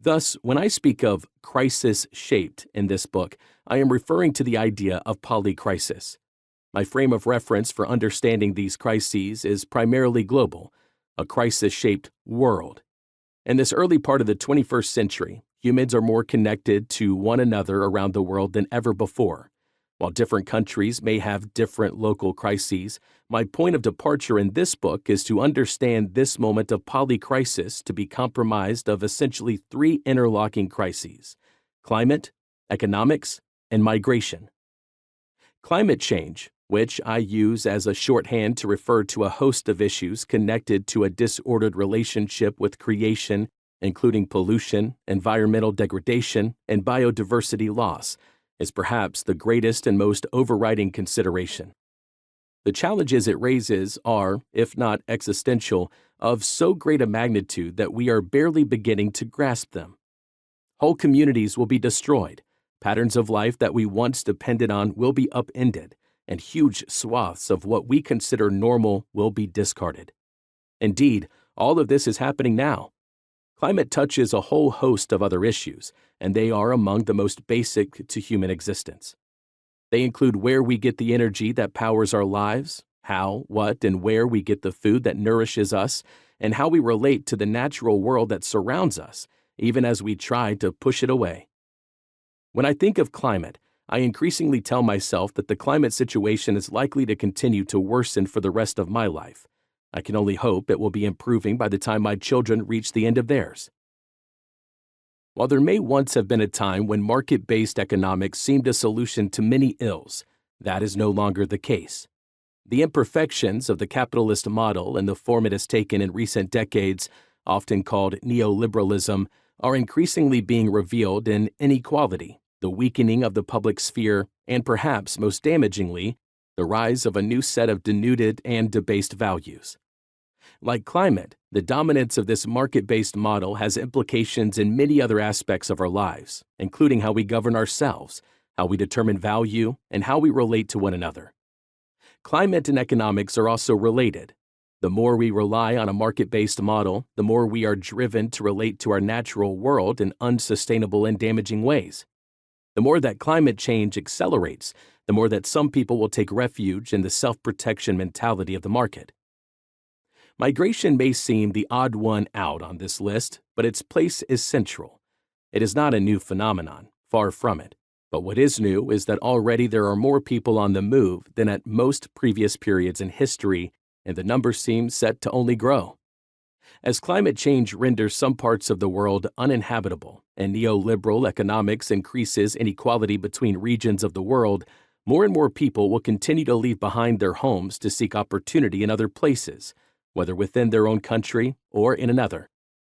Thus, when I speak of crisis-shaped in this book, I am referring to the idea of polycrisis. My frame of reference for understanding these crises is primarily global, a crisis-shaped world. In this early part of the 21st century, humans are more connected to one another around the world than ever before. While different countries may have different local crises, my point of departure in this book is to understand this moment of polycrisis to be comprised of essentially three interlocking crises: climate, economics, and migration. Climate change, which I use as a shorthand to refer to a host of issues connected to a disordered relationship with creation, including pollution, environmental degradation, and biodiversity loss, is perhaps the greatest and most overriding consideration. The challenges it raises are, if not existential, of so great a magnitude that we are barely beginning to grasp them. Whole communities will be destroyed, patterns of life that we once depended on will be upended, and huge swaths of what we consider normal will be discarded. Indeed, all of this is happening now. Climate touches a whole host of other issues, and they are among the most basic to human existence. They include where we get the energy that powers our lives, how, what, and where we get the food that nourishes us, and how we relate to the natural world that surrounds us, even as we try to push it away. When I think of climate, I increasingly tell myself that the climate situation is likely to continue to worsen for the rest of my life. I can only hope it will be improving by the time my children reach the end of theirs. While there may once have been a time when market-based economics seemed a solution to many ills, that is no longer the case. The imperfections of the capitalist model and the form it has taken in recent decades, often called neoliberalism, are increasingly being revealed in inequality, the weakening of the public sphere, and perhaps most damagingly, the rise of a new set of denuded and debased values. Like climate, the dominance of this market-based model has implications in many other aspects of our lives, including how we govern ourselves, how we determine value, and how we relate to one another. Climate and economics are also related. The more we rely on a market-based model, the more we are driven to relate to our natural world in unsustainable and damaging ways. The more that climate change accelerates, the more that some people will take refuge in the self-protection mentality of the market. Migration may seem the odd one out on this list, but its place is central. It is not a new phenomenon, far from it. But what is new is that already there are more people on the move than at most previous periods in history, and the number seems set to only grow. As climate change renders some parts of the world uninhabitable and neoliberal economics increases inequality between regions of the world, more and more people will continue to leave behind their homes to seek opportunity in other places, whether within their own country or in another.